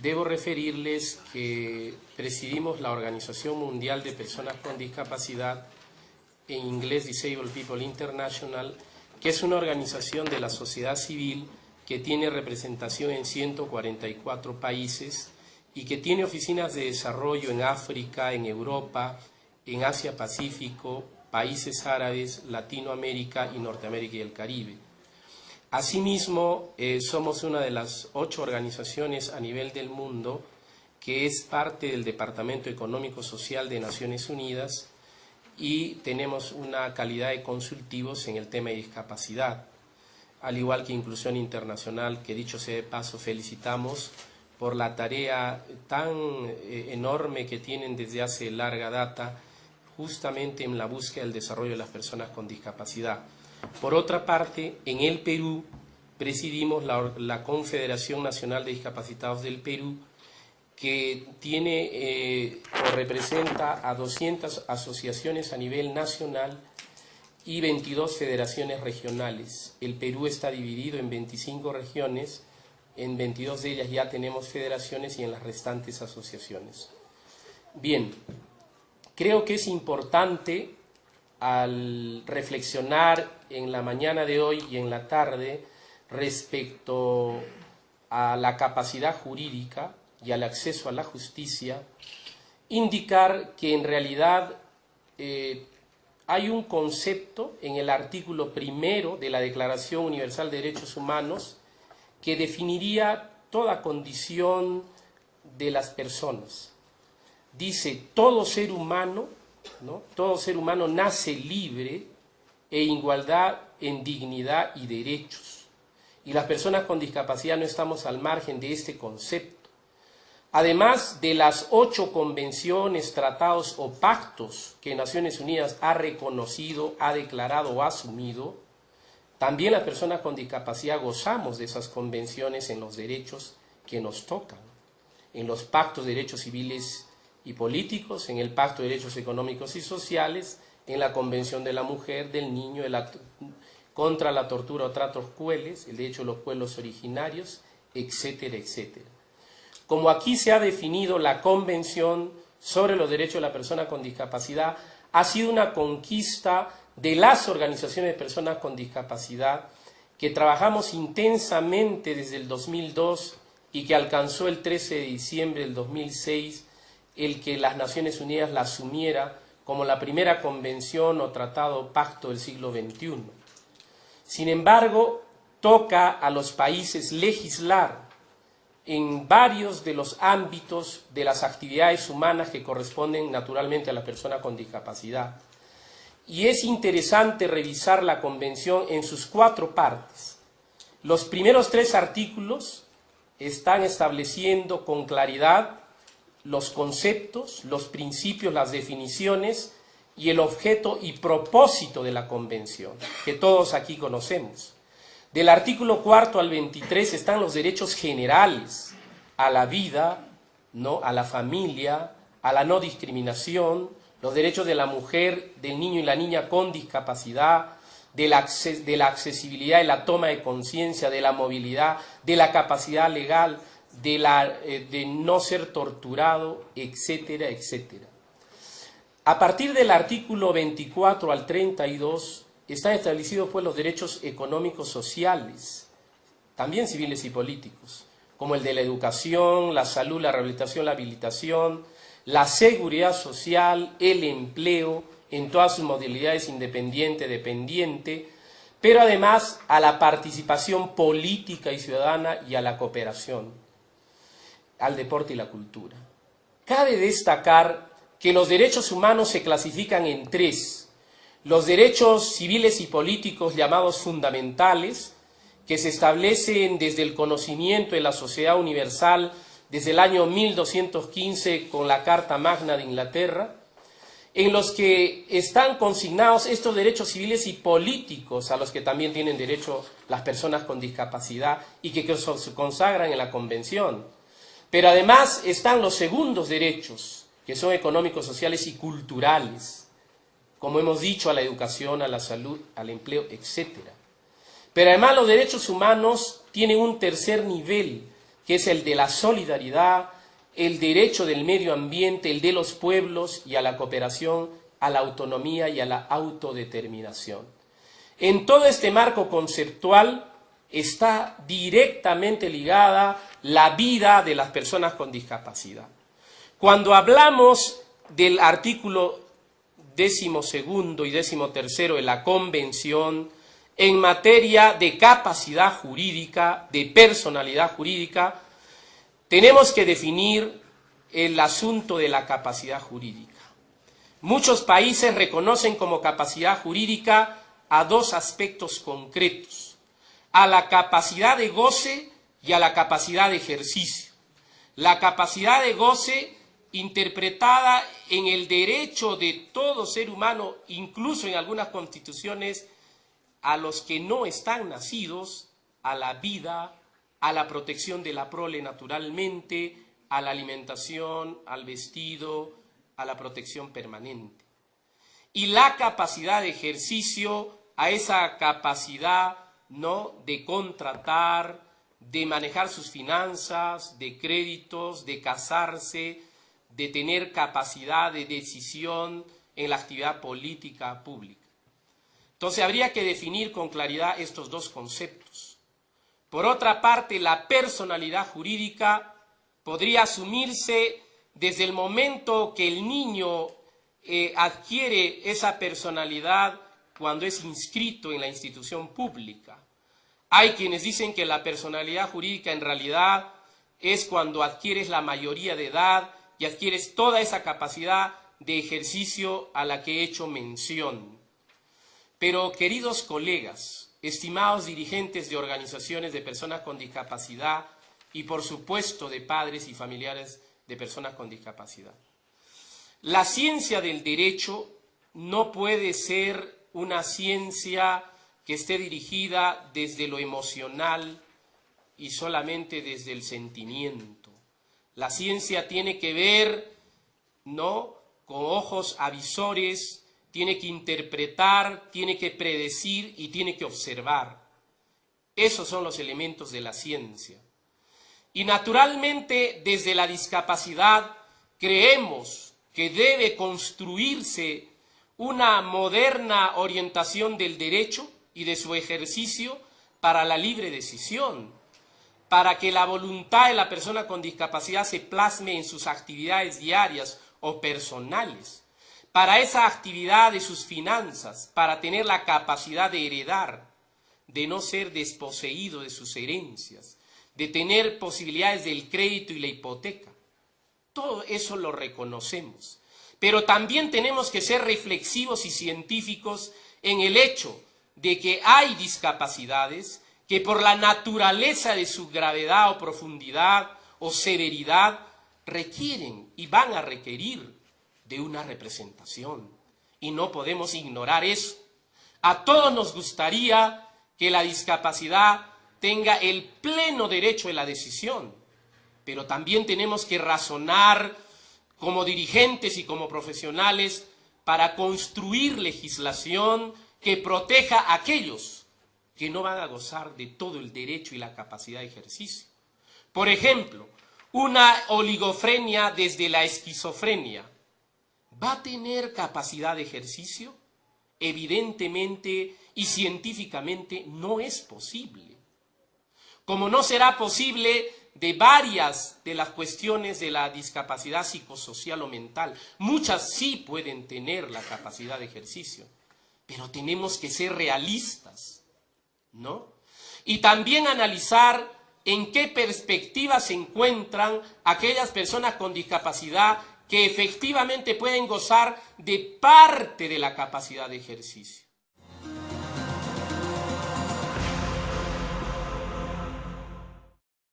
debo referirles que presidimos la Organización Mundial de Personas con Discapacidad, en inglés Disabled People International, que es una organización de la sociedad civil que tiene representación en 144 países y que tiene oficinas de desarrollo en África, en Europa, en Asia-Pacífico, países árabes, Latinoamérica y Norteamérica y el Caribe. Asimismo, somos una de las 8 organizaciones a nivel del mundo que es parte del Departamento Económico Social de Naciones Unidas y tenemos una calidad de consultivos en el tema de discapacidad, al igual que Inclusión Internacional, que dicho sea de paso, felicitamos por la tarea tan enorme que tienen desde hace larga data, justamente en la búsqueda del desarrollo de las personas con discapacidad. Por otra parte, en el Perú presidimos la Confederación Nacional de Discapacitados del Perú, que tiene o representa a 200 asociaciones a nivel nacional y 22 federaciones regionales. El Perú está dividido en 25 regiones, en 22 de ellas ya tenemos federaciones y en las restantes asociaciones. Bien, creo que es importante al reflexionar en la mañana de hoy y en la tarde respecto a la capacidad jurídica y al acceso a la justicia, indicar que en realidad hay un concepto en el artículo 1 de la Declaración Universal de Derechos Humanos que definiría toda condición de las personas. Dice, todo ser humano, ¿no? Todo ser humano nace libre e igualdad en dignidad y derechos. Y las personas con discapacidad no estamos al margen de este concepto. Además de las 8 convenciones, tratados o pactos que Naciones Unidas ha reconocido, ha declarado o ha asumido, también las personas con discapacidad gozamos de esas convenciones en los derechos que nos tocan, en los pactos de derechos civiles y políticos, en el Pacto de Derechos Económicos y Sociales, en la Convención de la Mujer, del Niño, contra la tortura o tratos crueles, el derecho de los pueblos originarios, etcétera, etcétera. Como aquí se ha definido la Convención sobre los Derechos de la Persona con Discapacidad, ha sido una conquista de las organizaciones de personas con discapacidad que trabajamos intensamente desde el 2002 y que alcanzó el 13 de diciembre del 2006 el que las Naciones Unidas la asumiera como la primera convención o tratado o pacto del siglo XXI. Sin embargo, toca a los países legislar en varios de los ámbitos de las actividades humanas que corresponden naturalmente a la persona con discapacidad. Y es interesante revisar la Convención en sus 4 partes. Los primeros 3 artículos están estableciendo con claridad los conceptos, los principios, las definiciones y el objeto y propósito de la Convención, que todos aquí conocemos. Del artículo 4 al 23 están los derechos generales a la vida, ¿no?, a la familia, a la no discriminación, los derechos de la mujer, del niño y la niña con discapacidad, de la accesibilidad, de la toma de conciencia, de la movilidad, de la capacidad legal, de no ser torturado, etcétera, etcétera. A partir del artículo 24 al 32 están establecidos pues los derechos económicos sociales, también civiles y políticos, como el de la educación, la salud, la rehabilitación, la habilitación, la seguridad social, el empleo, en todas sus modalidades independiente, dependiente, pero además a la participación política y ciudadana y a la cooperación, al deporte y la cultura. Cabe destacar que los derechos humanos se clasifican en 3. Los derechos civiles y políticos llamados fundamentales, que se establecen desde el conocimiento de la sociedad universal desde el año 1215 con la Carta Magna de Inglaterra, en los que están consignados estos derechos civiles y políticos a los que también tienen derecho las personas con discapacidad y que se consagran en la Convención. Pero además están los segundos derechos, que son económicos, sociales y culturales, como hemos dicho, a la educación, a la salud, al empleo, etc. Pero además los derechos humanos tienen un tercer nivel, que es el de la solidaridad, el derecho del medio ambiente, el de los pueblos y a la cooperación, a la autonomía y a la autodeterminación. En todo este marco conceptual está directamente ligada la vida de las personas con discapacidad. Cuando hablamos del artículo 12º y 13º de la Convención en materia de capacidad jurídica, de personalidad jurídica, tenemos que definir el asunto de la capacidad jurídica. Muchos países reconocen como capacidad jurídica a dos aspectos concretos: a la capacidad de goce y a la capacidad de ejercicio. La capacidad de goce interpretada en el derecho de todo ser humano, incluso en algunas constituciones, a los que no están nacidos, a la vida, a la protección de la prole naturalmente, a la alimentación, al vestido, a la protección permanente. Y la capacidad de ejercicio, a esa capacidad, ¿no?, de contratar, de manejar sus finanzas, de créditos, de casarse, de tener capacidad de decisión en la actividad política pública. Entonces habría que definir con claridad estos dos conceptos. Por otra parte, la personalidad jurídica podría asumirse desde el momento que el niño adquiere esa personalidad cuando es inscrito en la institución pública. Hay quienes dicen que la personalidad jurídica en realidad es cuando adquieres la mayoría de edad y adquieres toda esa capacidad de ejercicio a la que he hecho mención. Pero, queridos colegas, estimados dirigentes de organizaciones de personas con discapacidad y, por supuesto, de padres y familiares de personas con discapacidad, la ciencia del derecho no puede ser una ciencia que esté dirigida desde lo emocional y solamente desde el sentimiento. La ciencia tiene que ver, ¿no?, con ojos avisores, tiene que interpretar, tiene que predecir y tiene que observar. Esos son los elementos de la ciencia. Y naturalmente, desde la discapacidad, creemos que debe construirse una moderna orientación del derecho y de su ejercicio para la libre decisión, para que la voluntad de la persona con discapacidad se plasme en sus actividades diarias o personales, para esa actividad de sus finanzas, para tener la capacidad de heredar, de no ser desposeído de sus herencias, de tener posibilidades del crédito y la hipoteca. Todo eso lo reconocemos, pero también tenemos que ser reflexivos y científicos en el hecho de que hay discapacidades que por la naturaleza de su gravedad o profundidad o severidad requieren y van a requerir de una representación. Y no podemos ignorar eso. A todos nos gustaría que la discapacidad tenga el pleno derecho de la decisión, pero también tenemos que razonar como dirigentes y como profesionales para construir legislación que proteja a aquellos que no van a gozar de todo el derecho y la capacidad de ejercicio. Por ejemplo, una oligofrenia desde la esquizofrenia, ¿va a tener capacidad de ejercicio? Evidentemente y científicamente no es posible. Como no será posible de varias de las cuestiones de la discapacidad psicosocial o mental. Muchas sí pueden tener la capacidad de ejercicio, pero tenemos que ser realistas, ¿no? Y también analizar en qué perspectiva se encuentran aquellas personas con discapacidad que efectivamente pueden gozar de parte de la capacidad de ejercicio.